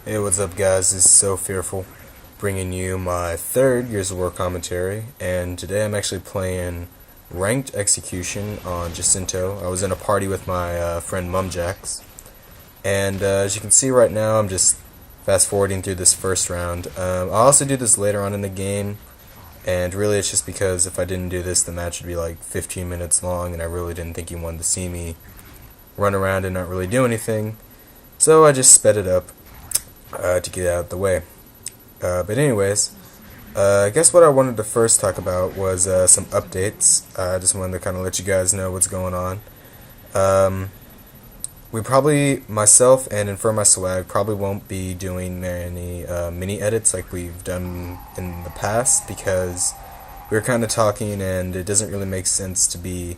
Hey, what's up, guys? This is SooooooIFearFuL, bringing you my third Gears of War commentary, and today I'm actually playing Ranked Execution on Jacinto. I was in a party with my friend Mumjax, and as you can see right now, I'm just fast-forwarding through this first round. I'll also do this later on in the game, and really it's just because if I didn't do this, the match would be like 15 minutes long, and I really didn't think you wanted to see me run around and not really do anything, so I just sped it up to get out of the way. But anyways, I guess what I wanted to first talk about was some updates. I just wanted to kind of let you guys know what's going on. We probably, myself and Infer My Swag, probably won't be doing many mini edits like we've done in the past, because we were kind of talking and it doesn't really make sense to be,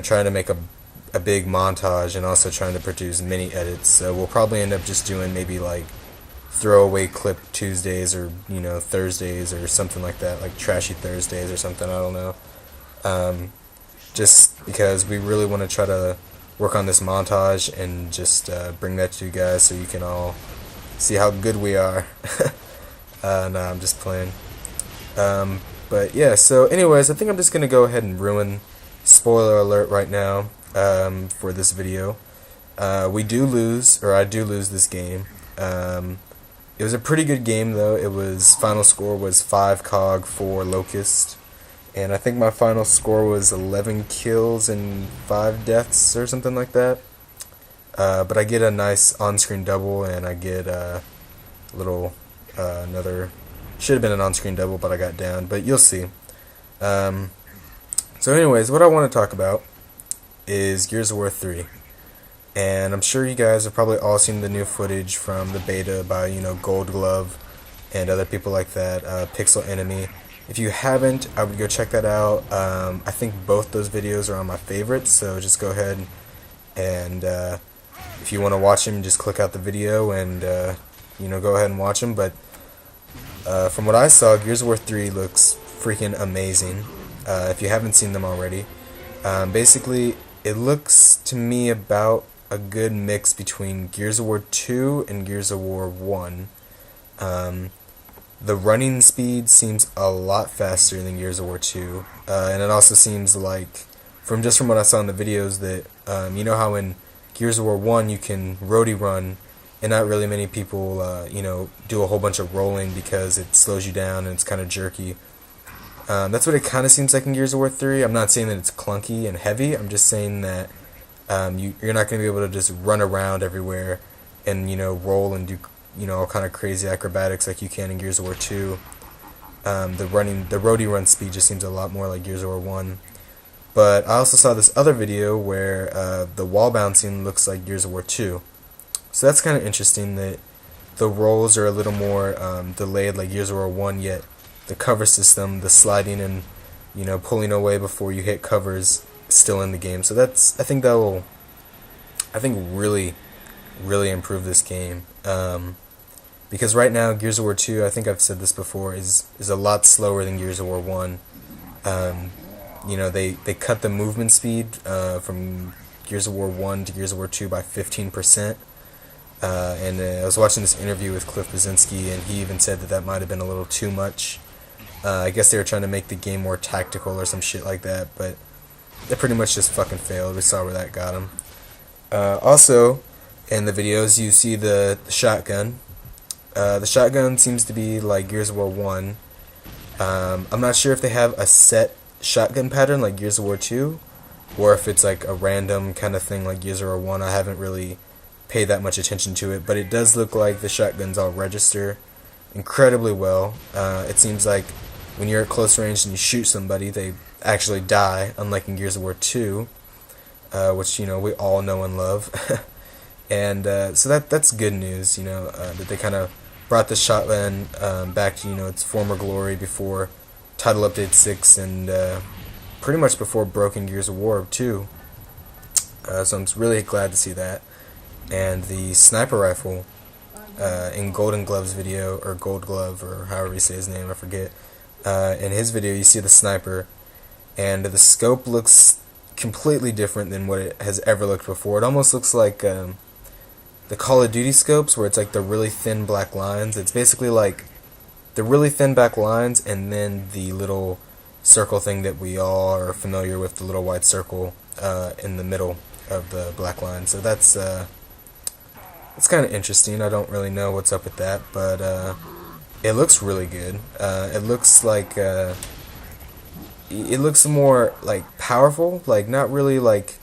trying to make a big montage and also trying to produce mini edits. So we'll probably end up just doing maybe like throwaway clip Tuesdays or Thursdays or something like that, like trashy Thursdays or something. I don't know. Just because we really want to try to work on this montage and just bring that to you guys so you can all see how good we are. No, I'm just playing. But yeah, so anyways, I think I'm just gonna go ahead and ruin spoiler alert right now. For this video. We do lose, or I do lose this game. It was a pretty good game though. Final score was 5 cog, 4 locust, and I think my final score was 11 kills and 5 deaths or something like that. But I get a nice on-screen double, and I get a little another, should have been an on-screen double, but I got down, but you'll see. So anyways, what I want to talk about is Gears of War 3, and I'm sure you guys have probably all seen the new footage from the beta by Gold Glove and other people like that, Pixel Enemy. If you haven't, I would go check that out. I think both those videos are on my favorites, so just go ahead and if you want to watch them, just click out the video and go ahead and watch them. But from what I saw, Gears of War 3 looks freaking amazing. If you haven't seen them already, basically it looks to me about a good mix between Gears of War 2 and Gears of War 1. The running speed seems a lot faster than Gears of War 2, and it also seems like, from what I saw in the videos, that how in Gears of War 1 you can roadie run, and not really many people do a whole bunch of rolling because it slows you down and it's kind of jerky. That's what it kind of seems like in Gears of War 3. I'm not saying that it's clunky and heavy. I'm just saying that you're not going to be able to just run around everywhere and roll and do all kind of crazy acrobatics like you can in Gears of War 2. The roadie run speed just seems a lot more like Gears of War 1. But I also saw this other video where the wall bouncing looks like Gears of War 2. So that's kind of interesting that the rolls are a little more delayed like Gears of War 1, yet the cover system, the sliding and pulling away before you hit covers, still in the game. So I think that will really improve this game. Because right now Gears of War 2, I think I've said this before, is a lot slower than Gears of War 1. They cut the movement speed from Gears of War 1 to Gears of War 2 by 15%. And I was watching this interview with Cliff Blazinski, and he even said that might have been a little too much. I guess they were trying to make the game more tactical or some shit like that, but they pretty much just fucking failed. We saw where that got them. Also, in the videos, you see the shotgun. The shotgun seems to be like Gears of War 1. I'm not sure if they have a set shotgun pattern like Gears of War 2, or if it's like a random kind of thing like Gears of War 1. I haven't really paid that much attention to it, but it does look like the shotguns all register incredibly well. It seems like when you're at close range and you shoot somebody, they actually die, unlike in Gears of War 2, which we all know and love. And so that's good news, that they kind of brought the shotgun back to its former glory before Title Update 6 and pretty much before Broken Gears of War 2. So I'm really glad to see that. And the sniper rifle in Golden Glove's video, or Gold Glove, or however you say his name, I forget. In his video, you see the sniper, and the scope looks completely different than what it has ever looked before. It almost looks like the the Call of Duty scopes where it's like the really thin black lines. It's basically like the really thin black lines and then the little circle thing that we all are familiar with, the little white circle in the middle of the black line. So that's it's kind of interesting. I don't really know what's up with that, but it looks really good. It looks like it looks more like powerful, like not really like,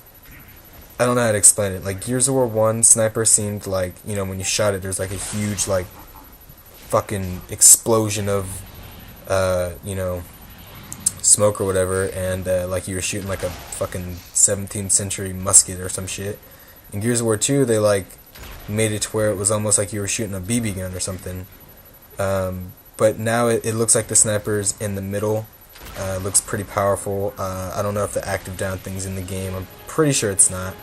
I don't know how to explain it. Like Gears of War 1 sniper seemed like, you know, when you shot it, there's like a huge like fucking explosion of you know, smoke or whatever, and like you were shooting like a fucking 17th century musket or some shit. In Gears of War 2, they like made it to where it was almost like you were shooting a BB gun or something. But now it looks like the sniper's in the middle. Looks pretty powerful. I don't know if the active down thing's in the game. I'm pretty sure it's not.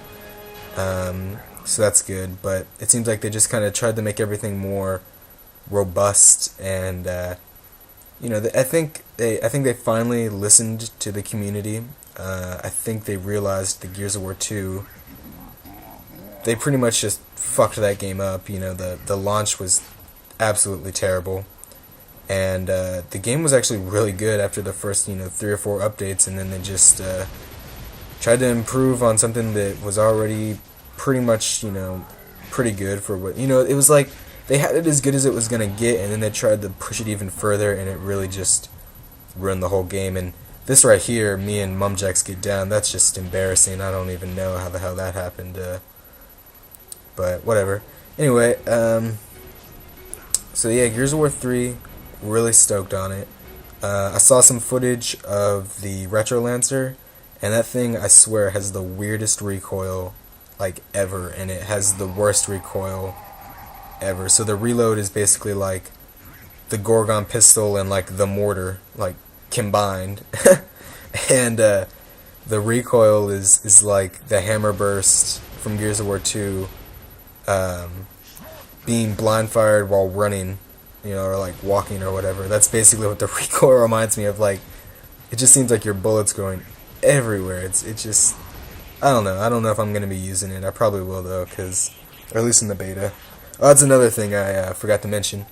So that's good. But it seems like they just kind of tried to make everything more robust, and you know, I think they finally listened to the community. I think they realized the Gears of War 2, they pretty much just fucked that game up. You know, the launch was absolutely terrible, and the game was actually really good after the first, you know, 3 or 4 updates, and then they just tried to improve on something that was already pretty much, you know, pretty good for what, you know, it was like they had it as good as it was gonna get, and then they tried to push it even further, and it really just ruined the whole game. And this right here, me and Mumjax get down, that's just embarrassing. I don't even know how the hell that happened, but whatever. Anyway, so yeah, Gears of War 3, really stoked on it. I saw some footage of the Retro Lancer, and that thing, I swear, has the weirdest recoil, like, ever, and it has the worst recoil ever. So the reload is basically like the Gorgon pistol and like the mortar, like, combined. And the recoil is like the hammer burst from Gears of War 2, being blind fired while running, you know, or like walking or whatever. That's basically what the recoil reminds me of. Like, it just seems like your bullets going everywhere. It's just, I don't know if I'm gonna be using it. I probably will though, or at least in the beta. Oh, that's another thing I forgot to mention.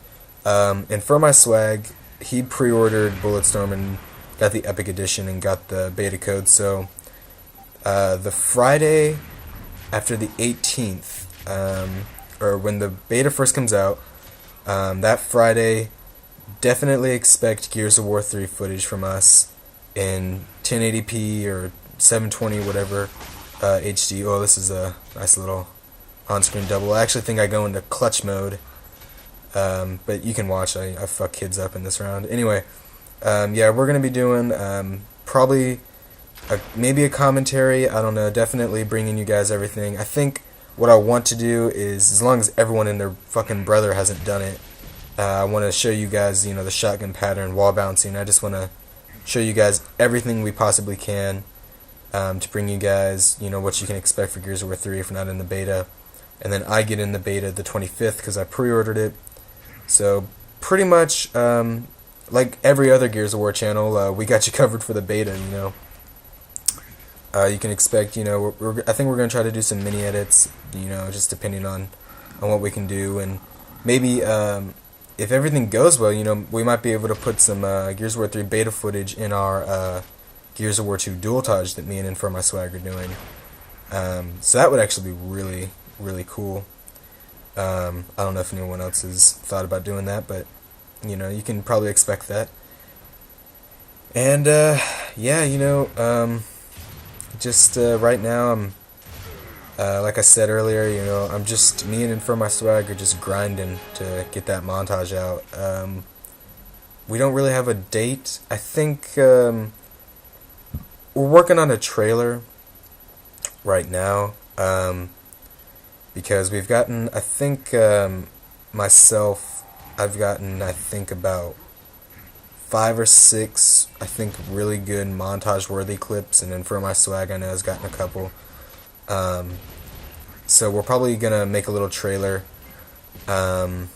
And for my swag, he pre-ordered Bulletstorm and got the Epic Edition and got the beta code. So the Friday after the 18th, or when the beta first comes out, that Friday, definitely expect Gears of War 3 footage from us in 1080p or 720, whatever, HD. Oh, this is a nice little on-screen double. I actually think I go into clutch mode, but you can watch. I fuck kids up in this round. Anyway, yeah, we're going to be doing probably maybe a commentary. I don't know, definitely bringing you guys everything. I think what I want to do is, as long as everyone and their fucking brother hasn't done it, I want to show you guys, you know, the shotgun pattern, wall bouncing. I just want to show you guys everything we possibly can to bring you guys, you know, what you can expect for Gears of War 3 if we're not in the beta. And then I get in the beta the 25th because I pre-ordered it. So pretty much like every other Gears of War channel, we got you covered for the beta, you know. You can expect, you know, I think we're going to try to do some mini edits, you know, just depending on what we can do. And maybe if everything goes well, you know, we might be able to put some Gears of War 3 beta footage in our Gears of War 2 dual taj that me and For My Swag are doing. So that would actually be really, really cool. I don't know if anyone else has thought about doing that, but, you know, you can probably expect that. And, yeah, you know, just right now, I'm, like I said earlier, you know, I'm just, me and For My Swag are just grinding to get that montage out. We don't really have a date. I think we're working on a trailer right now, because we've gotten, I think, myself, I've gotten, I think, about 5 or 6, I think, really good montage-worthy clips, and then For My Swag, I know, has gotten a couple. So we're probably going to make a little trailer and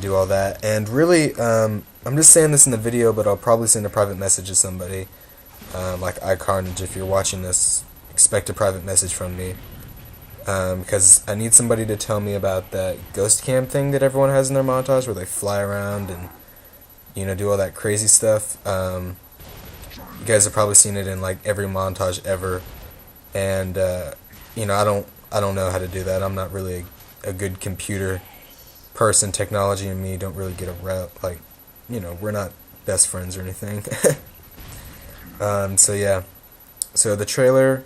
do all that. And really, I'm just saying this in the video, but I'll probably send a private message to somebody, like iCarnage. If you're watching this, expect a private message from me. because I need somebody to tell me about that ghost cam thing that everyone has in their montage where they fly around and, you know, do all that crazy stuff. You guys have probably seen it in like every montage ever, and you know, I don't know how to do that. I'm not really a good computer person. Technology and me don't really get around. Like, you know, we're not best friends or anything. So yeah, so the trailer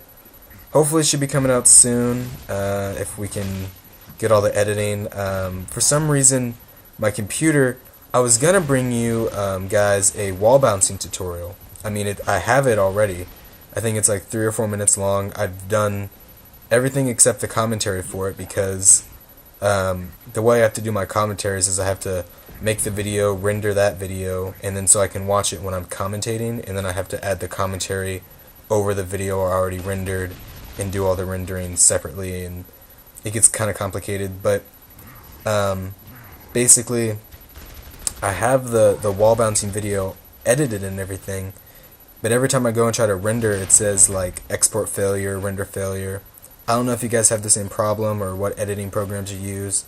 hopefully should be coming out soon, if we can get all the editing. For some reason, my computer, I was gonna bring you guys a wall bouncing tutorial. I mean, I have it already. I think it's like 3 or 4 minutes long. I've done everything except the commentary for it, because the way I have to do my commentaries is I have to make the video, render that video, and then so I can watch it when I'm commentating, and then I have to add the commentary over the video I already rendered and do all the rendering separately, and it gets kind of complicated. But basically, I have the wall bouncing video edited and everything, but every time I go and try to render, it says like export failure, render failure. I don't know if you guys have the same problem or what editing programs you use.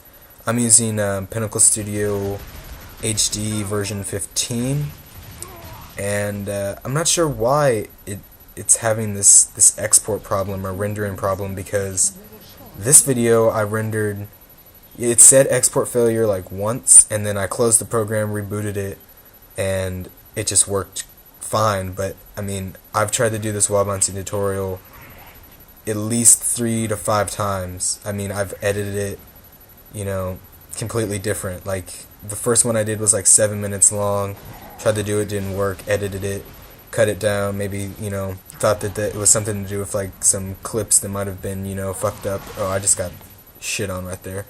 I'm using Pinnacle Studio HD version 15, and I'm not sure why it's having this export problem or rendering problem, because this video I rendered, it said export failure like once, and then I closed the program, rebooted it, and it just worked fine. But I mean, I've tried to do this wall bouncing tutorial at least 3 to 5 times. I mean, I've edited it, you know, completely different. Like, the first one I did was like 7 minutes long. Tried to do it, didn't work. Edited it, cut it down. Maybe, you know, thought that it was something to do with like some clips that might have been, you know, fucked up. Oh, I just got shit on right there.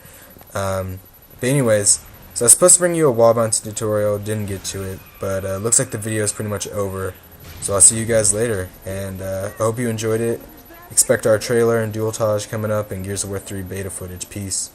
But anyways, so I was supposed to bring you a wall bouncing tutorial. Didn't get to it, but looks like the video is pretty much over. So I'll see you guys later, and I hope you enjoyed it. Expect our trailer and dualtage coming up, and Gears of War 3 beta footage. Peace.